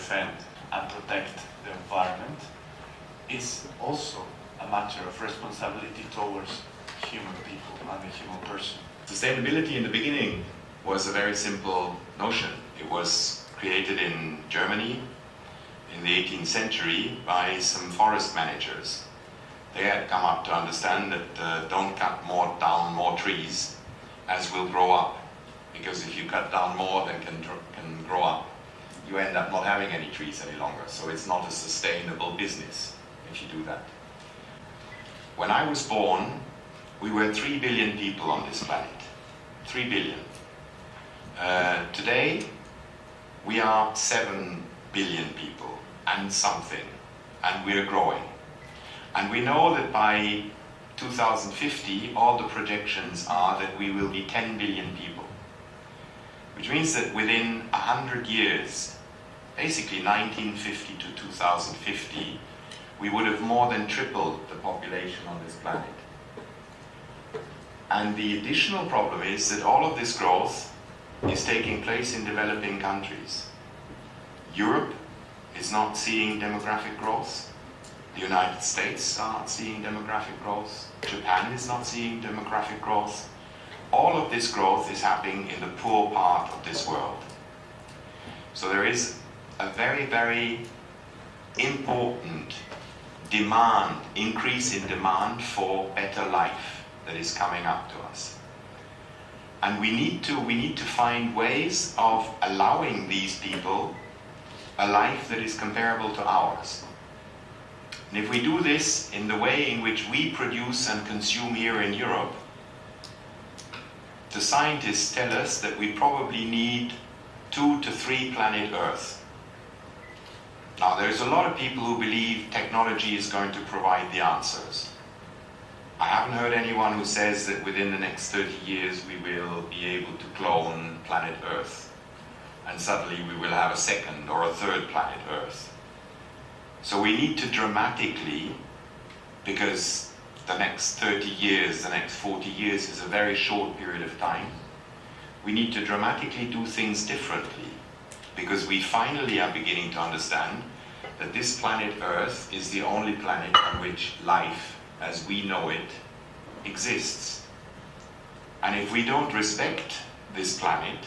defend and protect the environment is also a matter of responsibility towards human people and the human person. Sustainability in the beginning was a very simple notion. It was created in Germany in the 18th century by some forest managers. They had come up to understand that don't cut down more trees as will grow up. Because if you cut down more than can grow up, you end up not having any trees any longer. So it's not a sustainable business if you do that. When I was born, we were 3 billion people on this planet. 3 billion. Today, we are 7 billion people and something, and we're growing. And we know that by 2050, all the projections are that we will be 10 billion people. Which means that within 100 years, basically 1950 to 2050, we would have more than tripled the population on this planet. And the additional problem is that all of this growth is taking place in developing countries. Europe is not seeing demographic growth. The United States are not seeing demographic growth. Japan is not seeing demographic growth. All of this growth is happening in the poor part of this world. So there is a very, very important increase in demand for better life that is coming up to us. And we need to find ways of allowing these people a life that is comparable to ours. And if we do this in the way in which we produce and consume here in Europe, the scientists tell us that we probably need 2 to 3 planet Earth. Now, there's a lot of people who believe technology is going to provide the answers. I haven't heard anyone who says that within the next 30 years we will be able to clone planet Earth, and suddenly we will have a second or a third planet Earth. So we need to dramatically, because the next 30 years, the next 40 years is a very short period of time, we need to dramatically do things differently, because we finally are beginning to understand that this planet Earth is the only planet on which life, as we know it, exists. And if we don't respect this planet,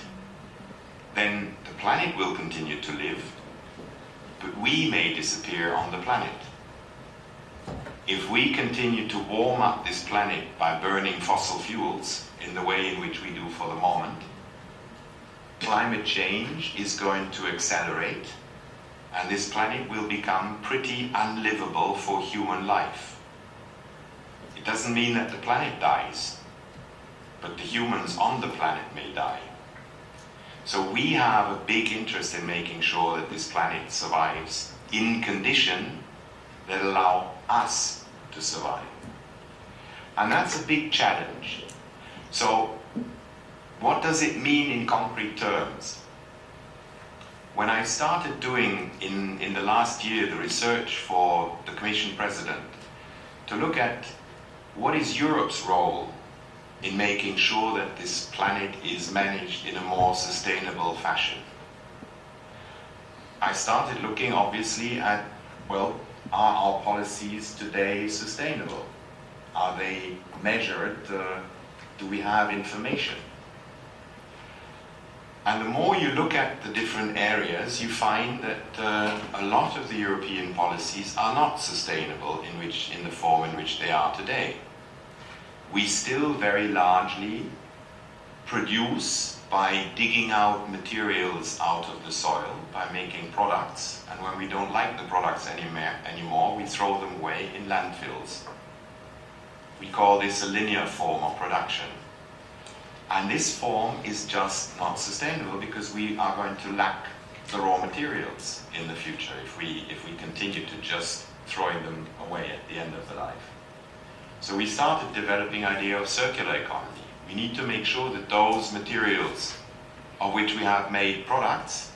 then the planet will continue to live, but we may disappear on the planet. If we continue to warm up this planet by burning fossil fuels in the way in which we do for the moment, climate change is going to accelerate, and this planet will become pretty unlivable for human life. It doesn't mean that the planet dies, but the humans on the planet may die. So we have a big interest in making sure that this planet survives in conditions that allow us to survive. And that's a big challenge. So what does it mean in concrete terms? When I started doing in the last year the research for the Commission President to look at what is Europe's role in making sure that this planet is managed in a more sustainable fashion, I started looking obviously at, well, are our policies today sustainable? Are they measured? Do we have information? And the more you look at the different areas, you find that a lot of the European policies are not sustainable in the form in which they are today. We still very largely produce by digging out materials out of the soil, by making products, and when we don't like the products anymore, we throw them away in landfills. We call this a linear form of production. And this form is just not sustainable because we are going to lack the raw materials in the future if we continue to just throwing them away at the end of the life. So we started developing the idea of circular economy. We need to make sure that those materials of which we have made products,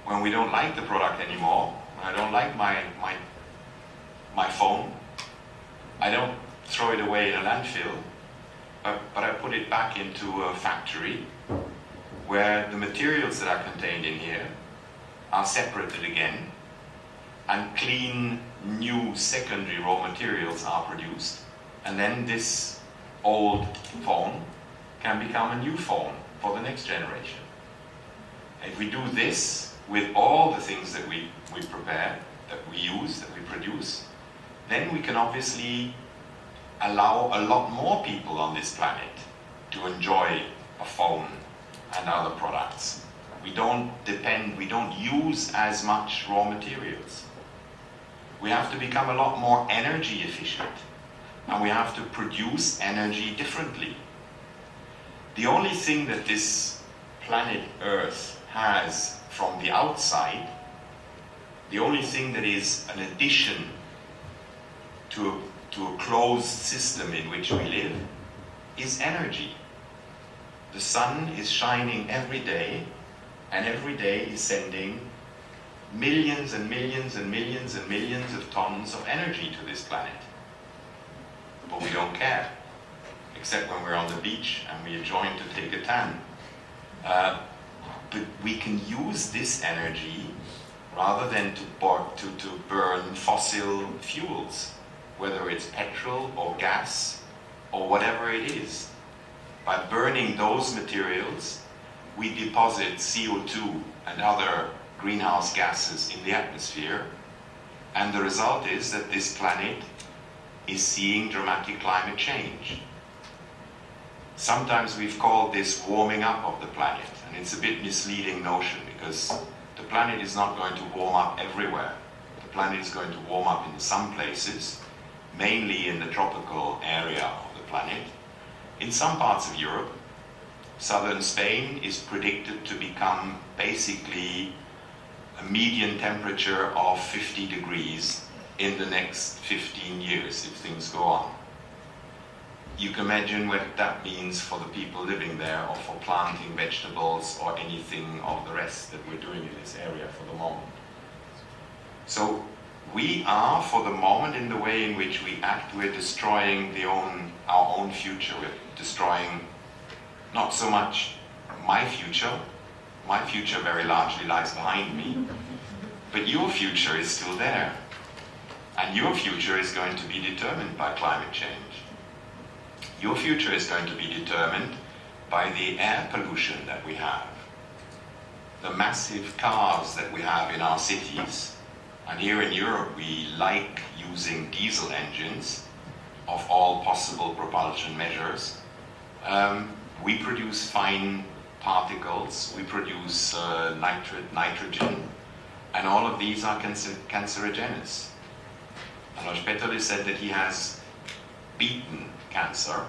when we don't like the product anymore, when I don't like my phone, I don't throw it away in a landfill, but I put it back into a factory where the materials that are contained in here are separated again, and clean new secondary raw materials are produced, and then this old phone can become a new phone for the next generation. If we do this with all the things that we prepare, that we use, that we produce, then we can obviously allow a lot more people on this planet to enjoy a phone and other products. We don't use as much raw materials. We have to become a lot more energy efficient, and we have to produce energy differently. The only thing that this planet Earth has from the outside, the only thing that is an addition to a closed system in which we live, is energy. The sun is shining every day, and every day is sending millions and millions and millions and millions of tons of energy to this planet. But we don't care, except when we're on the beach and we join to take a tan. But we can use this energy rather than to burn fossil fuels, whether it's petrol or gas or whatever it is. By burning those materials, we deposit CO2 and other greenhouse gases in the atmosphere, and the result is that this planet is seeing dramatic climate change. Sometimes we've called this warming up of the planet, and it's a bit misleading notion, because the planet is not going to warm up everywhere. The planet is going to warm up in some places, mainly in the tropical area of the planet. In some parts of Europe, southern Spain is predicted to become basically a median temperature of 50 degrees in the next 15 years if things go on. You can imagine what that means for the people living there, or for planting vegetables or anything of the rest that we're doing in this area for the moment. So we are, for the moment, in the way in which we act, we're destroying our own future. We're destroying not so much my future very largely lies behind me, but your future is still there. And your future is going to be determined by climate change. Your future is going to be determined by the air pollution that we have, the massive cars that we have in our cities. And here in Europe, we like using diesel engines of all possible propulsion measures. We produce fine particles, we produce nitrogen, and all of these are cancerogenous. And Petterle said that he has beaten cancer.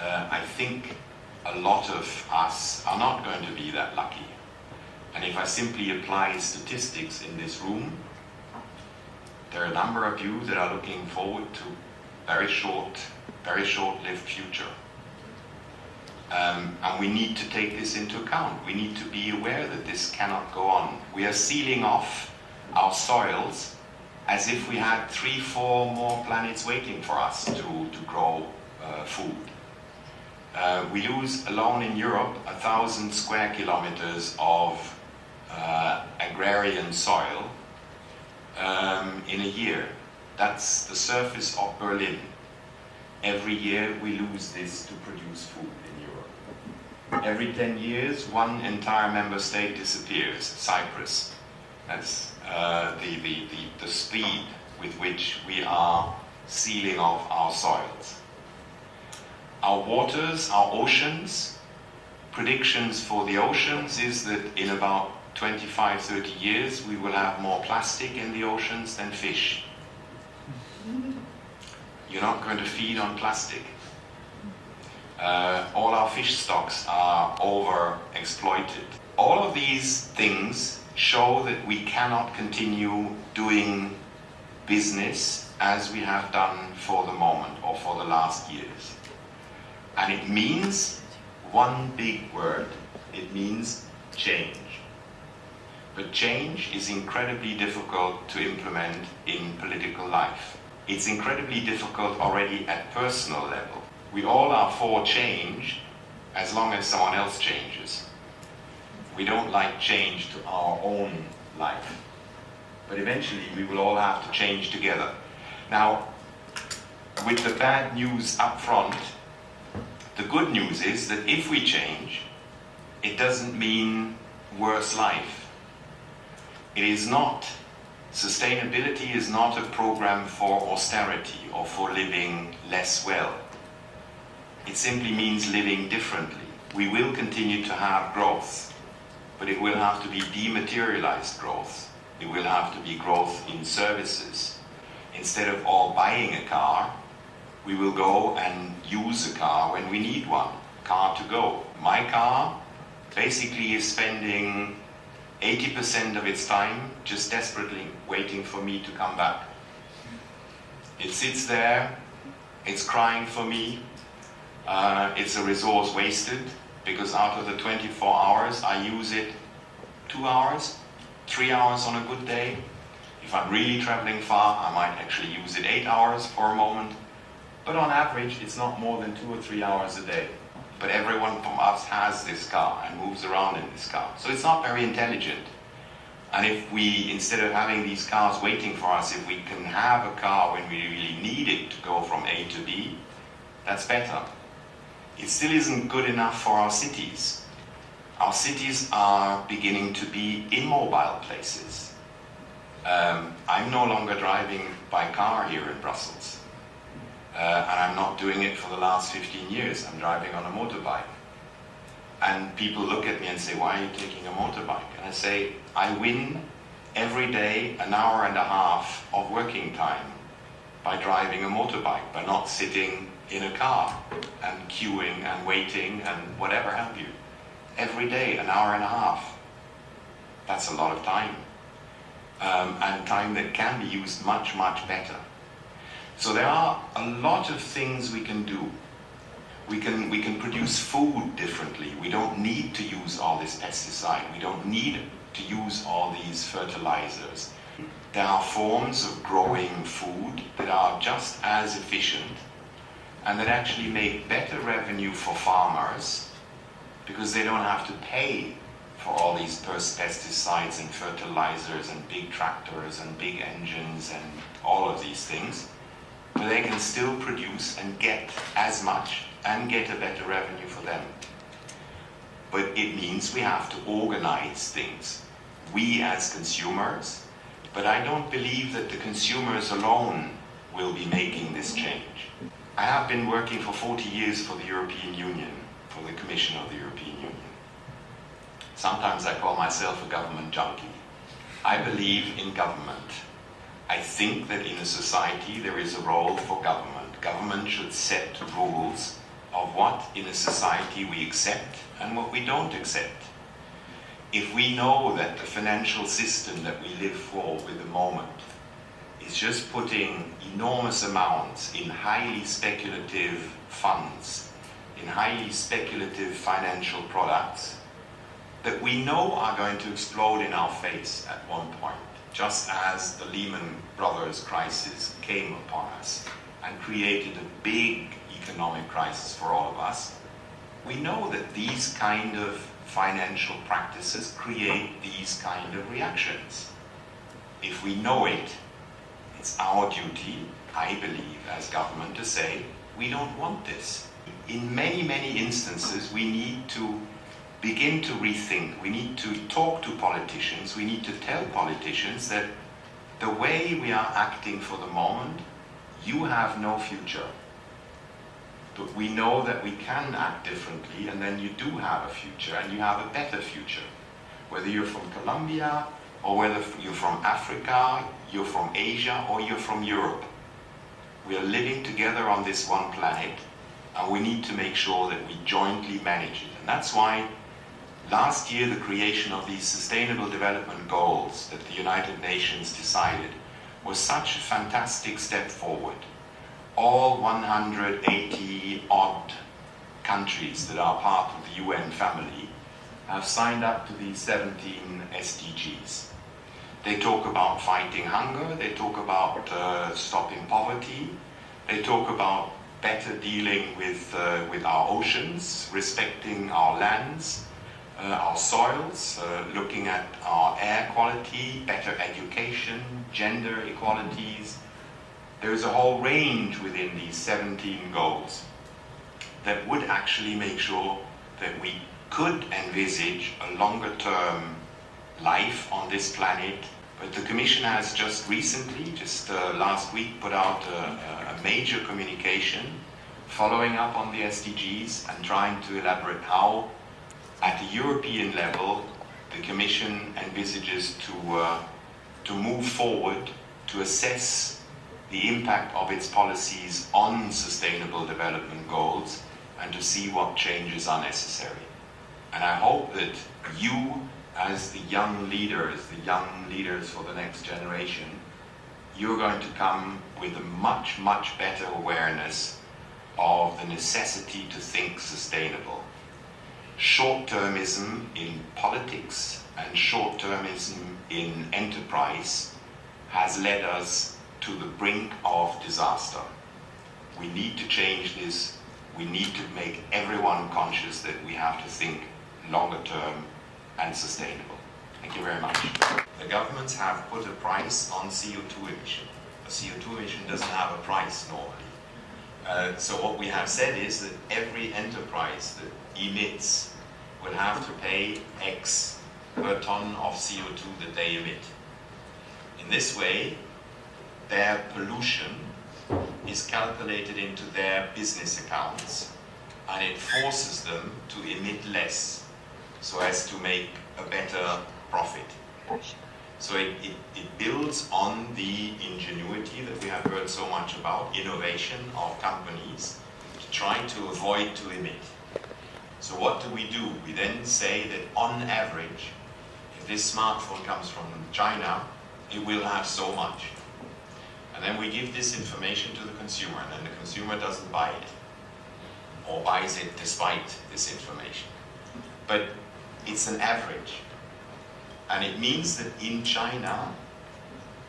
I think a lot of us are not going to be that lucky. And if I simply apply statistics in this room, there are a number of you that are looking forward to very short-lived future. And we need to take this into account. We need to be aware that this cannot go on. We are sealing off our soils as if we had 3-4 more planets waiting for us to grow food. We lose, alone in Europe, 1,000 square kilometers of agrarian soil in a year. That's the surface of Berlin. Every year we lose this to produce food in Europe. Every 10 years, one entire member state disappears, Cyprus. That's the speed with which we are sealing off our soils. Our waters, our oceans, predictions for the oceans is that in about 25-30 years we will have more plastic in the oceans than fish. You're not going to feed on plastic. All our fish stocks are over-exploited. All of these things show that we cannot continue doing business as we have done for the moment or for the last years. And it means one big word. It means change. But change is incredibly difficult to implement in political life. It's incredibly difficult already at personal level. We all are for change as long as someone else changes. We don't like change to our own life. But eventually we will all have to change together. Now, with the bad news up front, the good news is that if we change, it doesn't mean worse life. It is not. Sustainability is not a program for austerity or for living less well. It simply means living differently. We will continue to have growth, but it will have to be dematerialized growth. It will have to be growth in services. Instead of all buying a car, we will go and use a car when we need one. Car to go. My car basically is spending 80% of its time just desperately waiting for me to come back. It sits there, it's crying for me, it's a resource wasted, because out of the 24 hours I use it 2 hours, 3 hours on a good day. If I'm really traveling far, I might actually use it 8 hours for a moment, but on average it's not more than 2 or 3 hours a day. But everyone from us has this car and moves around in this car. So it's not very intelligent. And if we, instead of having these cars waiting for us, if we can have a car when we really need it to go from A to B, that's better. It still isn't good enough for our cities. Our cities are beginning to be immobile places. I'm no longer driving by car here in Brussels. And I'm not doing it for the last 15 years. I'm driving on a motorbike. And people look at me and say, why are you taking a motorbike? And I say, I win every day an hour and a half of working time by driving a motorbike, by not sitting in a car and queuing and waiting and whatever have you. Every day, an hour and a half. That's a lot of time. And time that can be used much, much better. So there are a lot of things we can do. We can produce food differently. We don't need to use all this pesticide. We don't need to use all these fertilizers. There are forms of growing food that are just as efficient and that actually make better revenue for farmers because they don't have to pay for all these pesticides and fertilizers and big tractors and big engines and all of these things. But they can still produce and get as much and get a better revenue for them. But it means we have to organize things. We as consumers, but I don't believe that the consumers alone will be making this change. I have been working for 40 years for the European Union, for the Commission of the European Union. Sometimes I call myself a government junkie. I believe in government. I think that in a society there is a role for government. Government should set rules of what in a society we accept and what we don't accept. If we know that the financial system that we live for with the moment is just putting enormous amounts in highly speculative funds, in highly speculative financial products, that we know are going to explode in our face at one point, just as the Lehman Brothers crisis came upon us and created a big economic crisis for all of us. We know that these kind of financial practices create these kind of reactions. If we know it, it's our duty, I believe, as government to say, we don't want this. In many, many instances, we need to begin to rethink. We need to talk to politicians. We need to tell politicians that the way we are acting for the moment, you have no future. But we know that we can act differently, and then you do have a future, and you have a better future. Whether you're from Colombia, or whether you're from Africa, you're from Asia, or you're from Europe. We are living together on this one planet, and we need to make sure that we jointly manage it. And that's why last year the creation of these Sustainable Development Goals that the United Nations decided was such a fantastic step forward. All 180 odd countries that are part of the UN family have signed up to these 17 SDGs. They talk about fighting hunger, they talk about stopping poverty, they talk about better dealing with our oceans, respecting our lands, our soils, looking at our air quality, better education, gender equalities. There is a whole range within these 17 goals that would actually make sure that we could envisage a longer term life on this planet. But the Commission has just recently, last week, put out a major communication following up on the SDGs and trying to elaborate how, at the European level, the Commission envisages to move forward to assess the impact of its policies on sustainable development goals and to see what changes are necessary. And I hope that you, as the young leaders for the next generation, you're going to come with a much, much better awareness of the necessity to think sustainable. Short-termism in politics and short-termism in enterprise has led us to the brink of disaster. We need to change this. We need to make everyone conscious that we have to think longer term and sustainable. Thank you very much. The governments have put a price on CO2 emission. A CO2 emission doesn't have a price normally. So what we have said is that every enterprise that emits will have to pay X per ton of CO2 that they emit. In this way, their pollution is calculated into their business accounts, and it forces them to emit less so as to make a better profit. So it builds on the ingenuity that we have heard so much about, innovation of companies to try to avoid to emit. So what do? We then say that on average, if this smartphone comes from China, it will have so much. And then we give this information to the consumer, and then the consumer doesn't buy it, or buys it despite this information. But it's an average. And it means that in China,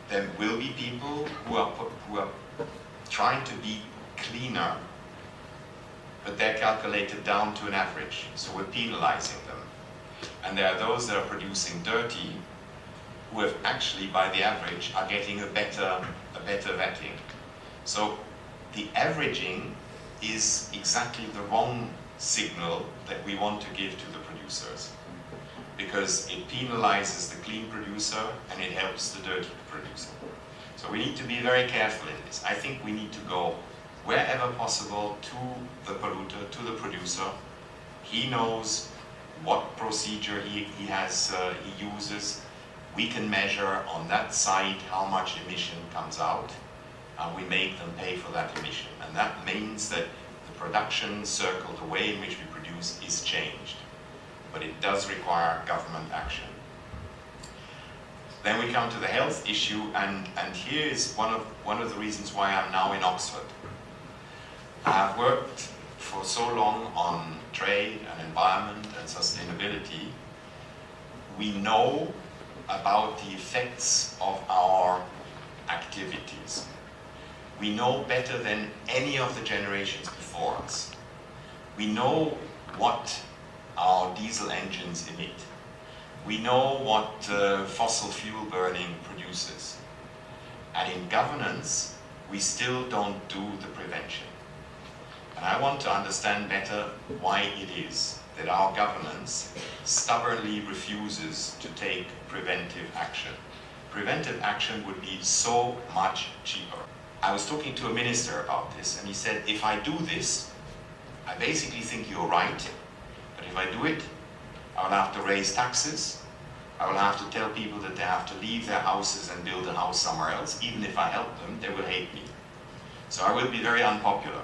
there will be people who are trying to be cleaner, but they're calculated down to an average. So we're penalizing them. And there are those that are producing dirty, who have actually, by the average, are getting a better vetting. So the averaging is exactly the wrong signal that we want to give to the producers, because it penalizes the clean producer and it helps the dirty producer. So we need to be very careful in this. I think we need to go wherever possible to the polluter, to the producer. He knows what procedure he uses. We can measure on that site how much emission comes out, and we make them pay for that emission. And that means that the production circle, the way in which we produce, is changed. But it does require government action. Then we come to the health issue, and here is one of the reasons why I'm now in Oxford. I've worked for so long on trade and environment and sustainability. We know about the effects of our activities. We know better than any of the generations before us. We know what our diesel engines emit. We know what fossil fuel burning produces. And in governance, we still don't do the prevention. And I want to understand better why it is that our governance stubbornly refuses to take preventive action. Preventive action would be so much cheaper. I was talking to a minister about this, and he said, if I do this, I basically think you're right, but if I do it, I will have to raise taxes, I will have to tell people that they have to leave their houses and build a house somewhere else. Even if I help them, they will hate me. So I will be very unpopular.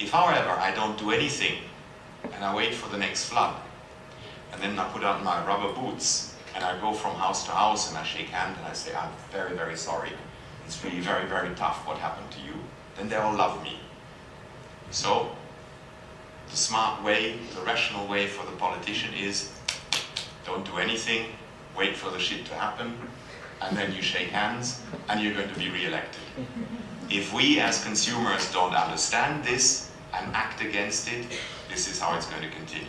If, however, I don't do anything, and I wait for the next flood, and then I put on my rubber boots, and I go from house to house, and I shake hands, and I say, I'm very, very sorry. It's really very, very tough what happened to you. Then they will love me. So, the smart way, the rational way for the politician is, don't do anything, wait for the shit to happen, and then you shake hands, and you're going to be re-elected. If we as consumers don't understand this and act against it, this is how it's going to continue.